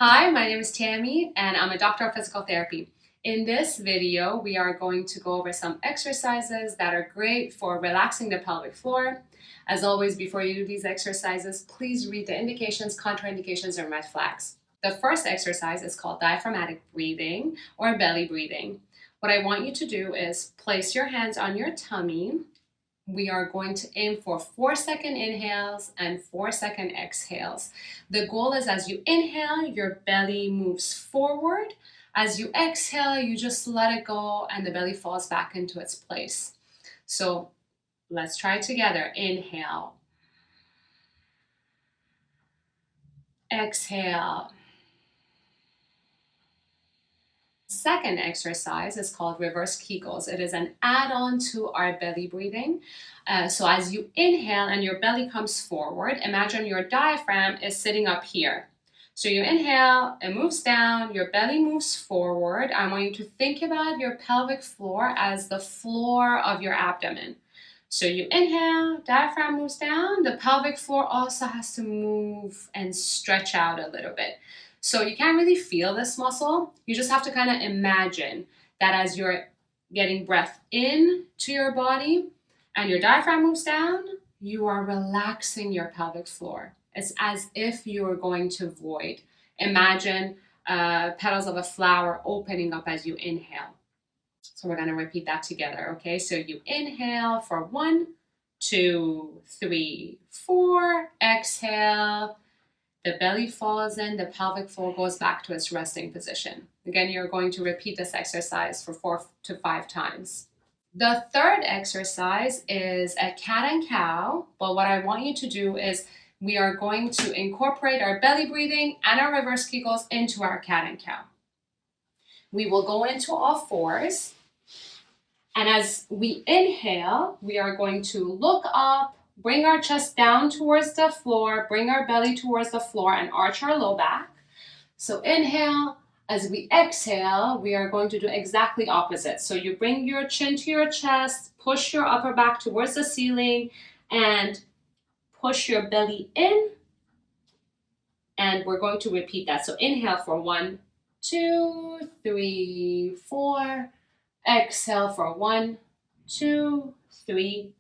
Hi, my name is Tammy and I'm a doctor of physical therapy. In this video, we are going to go over some exercises that are great for relaxing the pelvic floor. As always, before you do these exercises, please read the indications, contraindications, and red flags. The first exercise is called diaphragmatic breathing or belly breathing. What I want you to do is place your hands on your tummy. We are going to aim for 4-second inhales and 4-second exhales. The goal is as you inhale, your belly moves forward. As you exhale, you just let it go and the belly falls back into its place. So let's try it together. Inhale. Exhale. Second exercise is called reverse Kegels. It is an add-on to our belly breathing. So as you inhale and your belly comes forward, imagine your diaphragm is sitting up here. So you inhale, it moves down, your belly moves forward. I want you to think about your pelvic floor as the floor of your abdomen. So you inhale, diaphragm moves down, the pelvic floor also has to move and stretch out a little bit. So you can't really feel this muscle. You just have to kind of imagine that as you're getting breath in to your body and your diaphragm moves down, you are relaxing your pelvic floor. It's as if you are going to void. Imagine petals of a flower opening up as you inhale. So we're going to repeat that together, okay? So you inhale for 1, 2, 3, 4. Exhale. The belly falls in, the pelvic floor goes back to its resting position. Again, you're going to repeat this exercise for 4 to 5 times. The third exercise is a cat and cow, but what I want you to do is we are going to incorporate our belly breathing and our reverse Kegels into our cat and cow. We will go into all fours, and as we inhale, we are going to look up, bring our chest down towards the floor, bring our belly towards the floor, and arch our low back. So inhale. As we exhale, we are going to do exactly opposite. So you bring your chin to your chest, push your upper back towards the ceiling, and push your belly in. And we're going to repeat that. So inhale for 1, 2, 3, 4. Exhale for 1, 2, 3,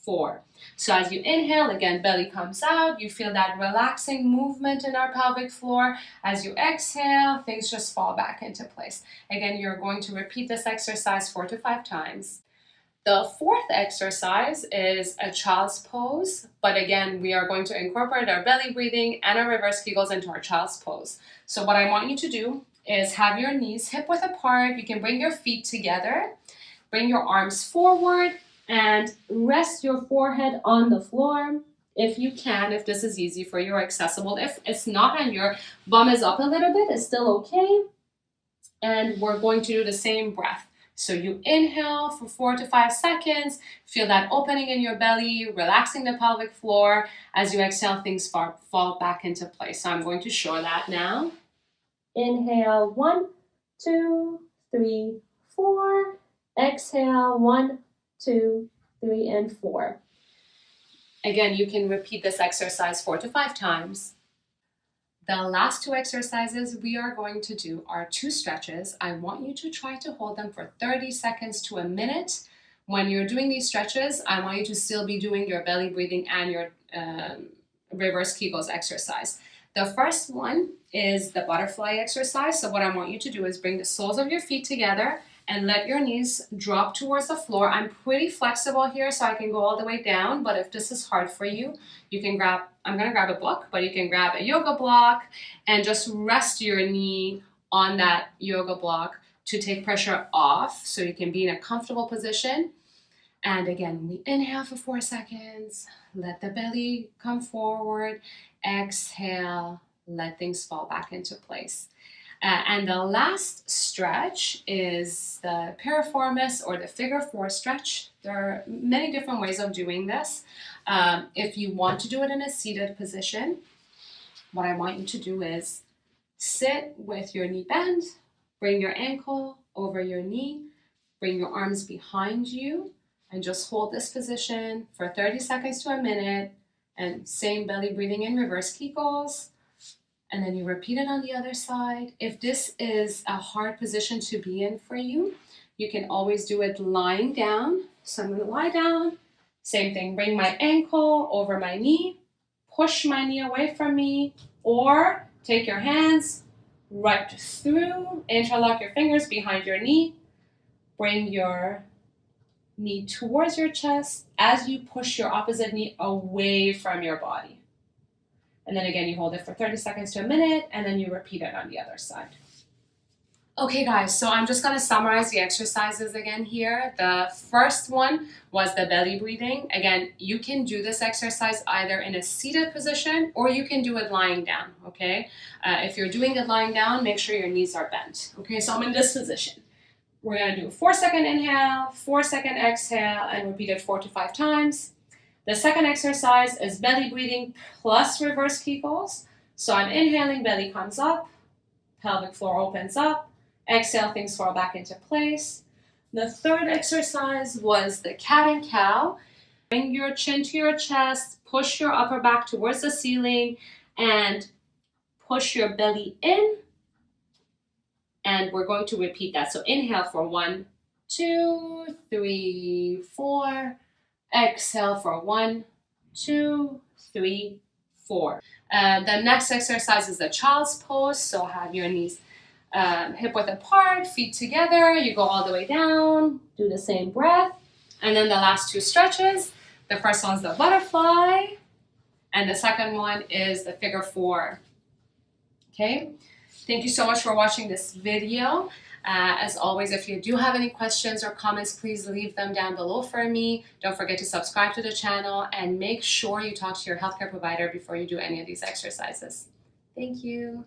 4. So as you inhale, again, belly comes out. You feel that relaxing movement in our pelvic floor. As you exhale, things just fall back into place. Again, you're going to repeat this exercise 4 to 5 times. The fourth exercise is a child's pose, but again, we are going to incorporate our belly breathing and our reverse Kegels into our child's pose. So what I want you to do is have your knees hip-width apart. You can bring your feet together, bring your arms forward, and rest your forehead on the floor. If you can, if this is easy for you or accessible. If it's not and your bum is up a little bit, it's still okay. And we're going to do the same breath. So you inhale for 4 to 5 seconds, feel that opening in your belly, relaxing the pelvic floor. As you exhale, things fall back into place. So I'm going to show that now. Inhale, 1, 2, 3, 4. Exhale, 1, 2, 3, and 4. Again, you can repeat this exercise 4 to 5 times. The last 2 exercises we are going to do are 2 stretches. I want you to try to hold them for 30 seconds to a minute. When you're doing these stretches, I want you to still be doing your belly breathing and your reverse Kegels exercise. The first one is the butterfly exercise. So what I want you to do is bring the soles of your feet together and let your knees drop towards the floor. I'm pretty flexible here, so I can go all the way down, but if this is hard for you, you can I'm gonna grab a book, but you can grab a yoga block and just rest your knee on that yoga block to take pressure off so you can be in a comfortable position. And again, we inhale for 4 seconds, let the belly come forward, exhale, let things fall back into place. And the last stretch is the piriformis or the figure 4 stretch. There are many different ways of doing this. If you want to do it in a seated position, what I want you to do is sit with your knee bent, bring your ankle over your knee, bring your arms behind you, and just hold this position for 30 seconds to a minute, and same belly breathing in reverse Kegels. And then you repeat it on the other side. If this is a hard position to be in for you, you can always do it lying down. So I'm going to lie down. Same thing, bring my ankle over my knee, push my knee away from me, or take your hands right through, interlock your fingers behind your knee, bring your knee towards your chest as you push your opposite knee away from your body. And then again, you hold it for 30 seconds to a minute, and then you repeat it on the other side. Okay guys, so I'm just gonna summarize the exercises again here. The first one was the belly breathing. Again, you can do this exercise either in a seated position or you can do it lying down, okay? If you're doing it lying down, make sure your knees are bent. Okay, so I'm in this position. We're gonna do a 4-second inhale, 4-second exhale, and repeat it 4 to 5 times. The second exercise is belly breathing plus reverse Kegels. So I'm inhaling, belly comes up, pelvic floor opens up, exhale, things fall back into place. The third exercise was the cat and cow. Bring your chin to your chest, push your upper back towards the ceiling, and push your belly in. And we're going to repeat that. So inhale for 1, 2, 3, 4. Exhale for 1, 2, 3, 4. The next exercise is the child's pose. So have your knees hip width apart, feet together. You go all the way down, do the same breath. And then the last 2 stretches. The first one's the butterfly, and the second one is the figure 4. Okay, thank you so much for watching this video. As always, if you do have any questions or comments, please leave them down below for me. Don't forget to subscribe to the channel and make sure you talk to your healthcare provider before you do any of these exercises. Thank you.